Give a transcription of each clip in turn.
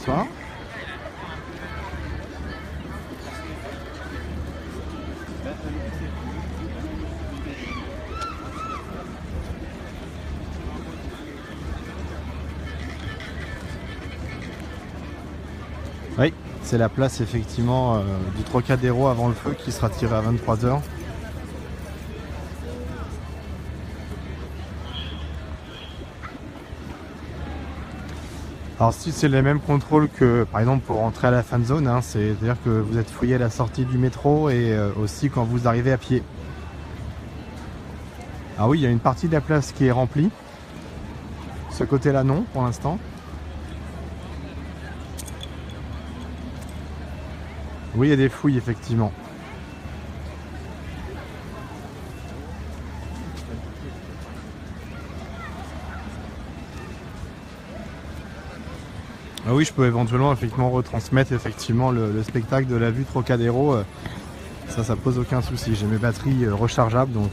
bonsoir. Oui, c'est la place effectivement du Trocadéro avant le feu qui sera tiré à 23 h. Alors si c'est les mêmes contrôles que par exemple pour entrer à la fan zone, hein, c'est-à-dire que vous êtes fouillé à la sortie du métro et aussi quand vous arrivez à pied. Ah oui, il y a une partie de la place qui est remplie. Ce côté-là non pour l'instant. Oui, il y a des fouilles effectivement. Ah oui, je peux éventuellement effectivement retransmettre effectivement le spectacle de la vue Trocadéro. Ça pose aucun souci. J'ai mes batteries rechargeables donc.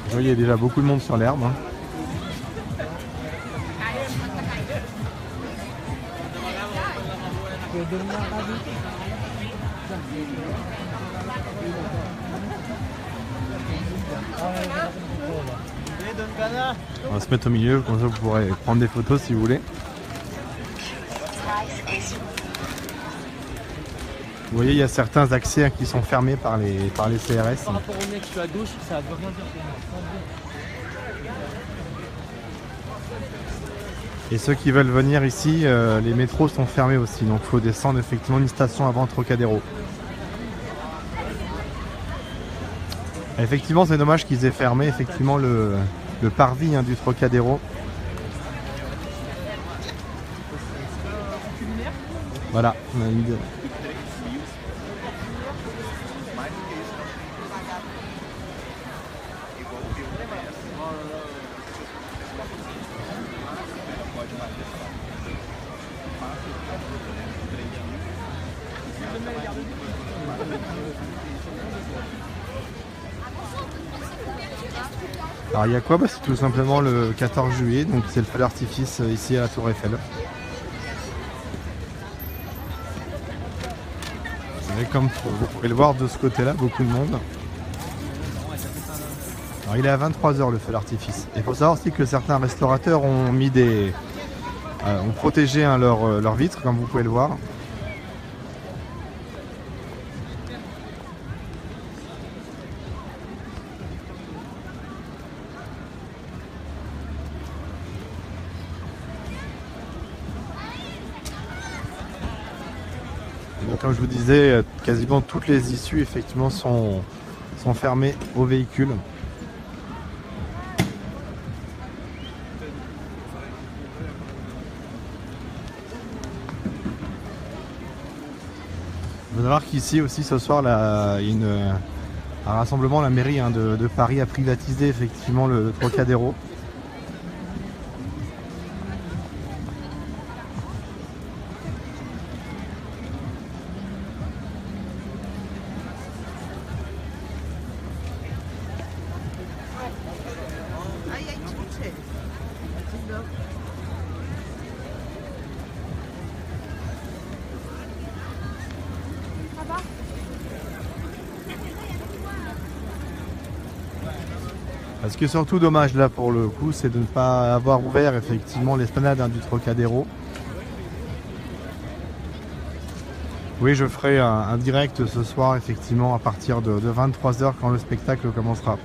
Vous voyez, il y a déjà beaucoup de monde sur l'herbe. Hein. On va se mettre au milieu, comme ça vous pourrez prendre des photos si vous voulez. Vous voyez, il y a certains accès qui sont fermés par les CRS. Par rapport au mec qui est à gauche, ça veut rien dire pour moi. Et ceux qui veulent venir ici, les métros sont fermés aussi, donc il faut descendre effectivement une station avant Trocadéro. Effectivement, c'est dommage qu'ils aient fermé effectivement le parvis du Trocadéro. Voilà, on a une idée. Alors il y a quoi? C'est tout simplement le 14 juillet, donc c'est le feu d'artifice ici à la Tour Eiffel. Et comme vous pouvez le voir de ce côté-là, beaucoup de monde. Alors il est à 23 h le feu d'artifice. Il faut savoir aussi que certains restaurateurs ont mis ont protégé leurs vitres, comme vous pouvez le voir. Comme je vous disais, quasiment toutes les issues effectivement sont fermées aux véhicules. Il faut savoir qu'ici aussi ce soir il y a un rassemblement. La mairie de Paris a privatisé effectivement le Trocadéro. Ce qui est surtout dommage là pour le coup, c'est de ne pas avoir ouvert effectivement l'esplanade du Trocadéro. Oui, je ferai un direct ce soir effectivement à partir de 23 h quand le spectacle commencera.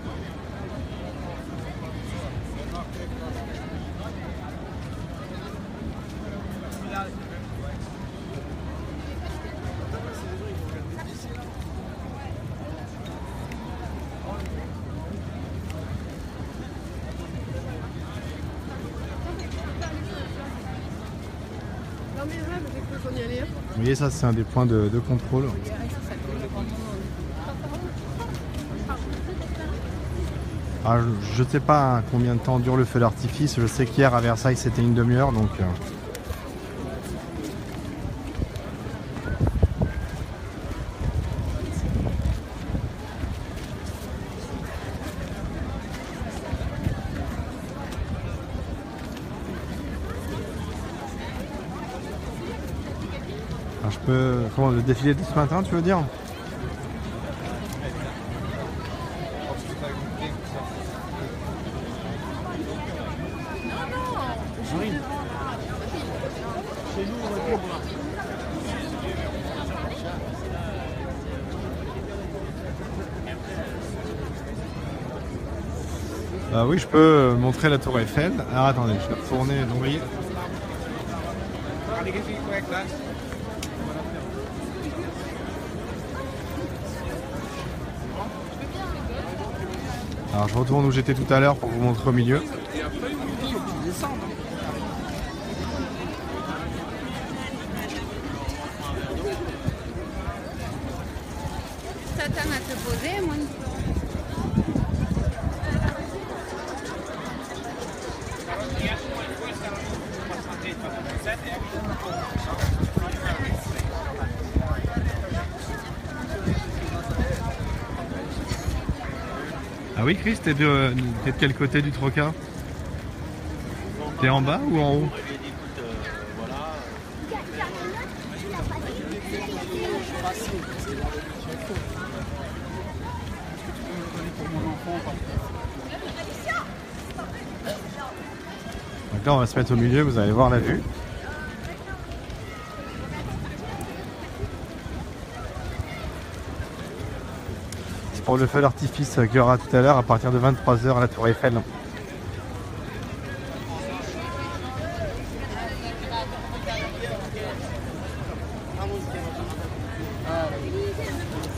Vous voyez, ça c'est un des points de contrôle. Alors, je ne sais pas combien de temps dure le feu d'artifice. Je sais qu'hier à Versailles c'était une demi-heure donc. Alors, je peux. Comment, le défilé de ce matin tu veux dire? Oui, je peux montrer la tour Eiffel. Alors attendez, je vais retourner l'ouvrier. Alors je retourne où j'étais tout à l'heure pour vous montrer au milieu. T'attends à te poser, moi. Ah oui Chris, t'es de quel côté du Troca? T'es en bas ou en haut? Donc là on va se mettre au milieu, vous allez voir la vue. C'est pour le feu d'artifice qu'il y aura tout à l'heure à partir de 23 h à la tour Eiffel.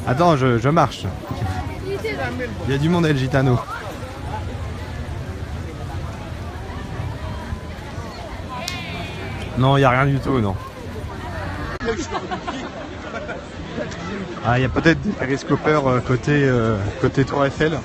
Attends, je marche. Il y a du monde, El Gitano. Non, il n'y a rien du tout, non. Ah, il y a peut-être des périscopeurs côté Tour Eiffel.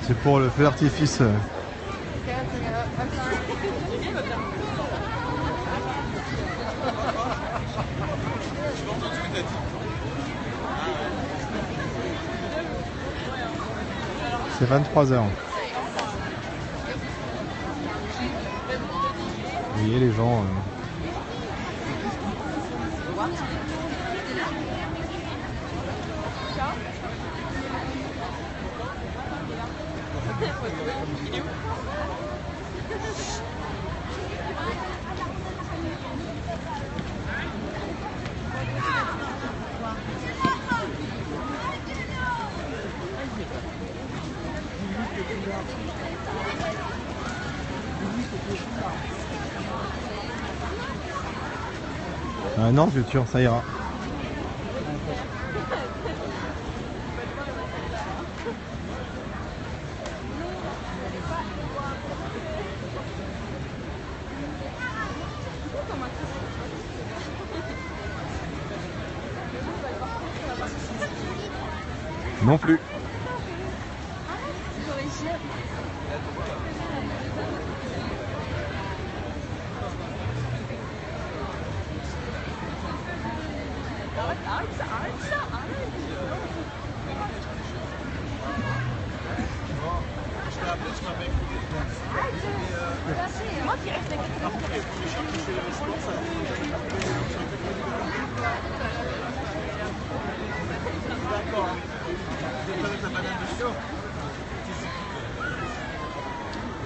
C'est pour le feu d'artifice. C'est 23 h. Vous voyez les gens. Non, futur, ça ira. Non plus.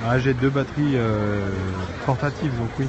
Ah, j'ai 2 batteries portatives, donc oui.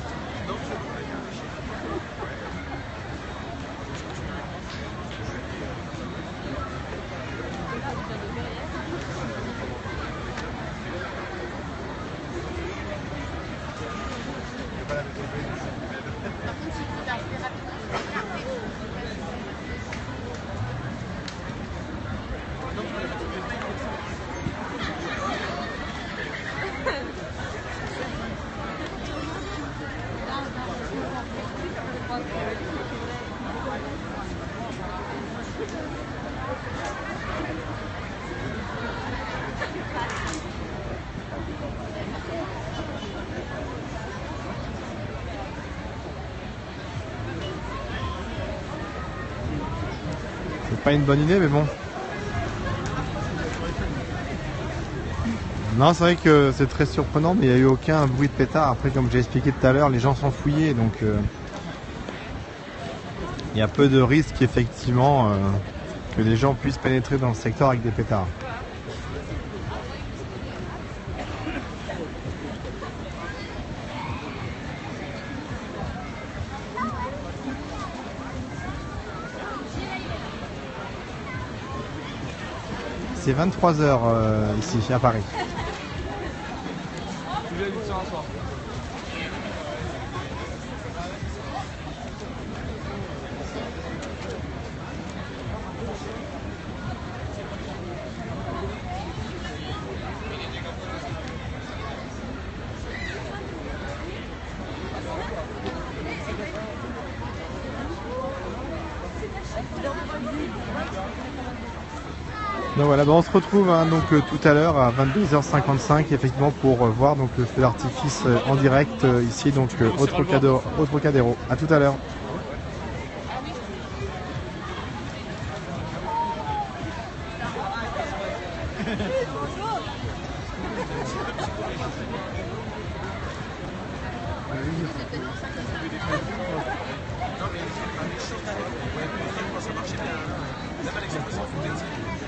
pas une bonne idée, mais bon. Non, c'est vrai que c'est très surprenant, mais il n'y a eu aucun bruit de pétard. Après, comme j'ai expliqué tout à l'heure, les gens sont fouillés, donc il y a peu de risques effectivement que les gens puissent pénétrer dans le secteur avec des pétards. C'est 23h ici, à Paris. Donc voilà, on se retrouve donc tout à l'heure à 22h55 effectivement pour voir donc le feu d'artifice en direct ici donc au Trocadéro. À tout à l'heure. Ça marchait bien. Vous avez l'exposition.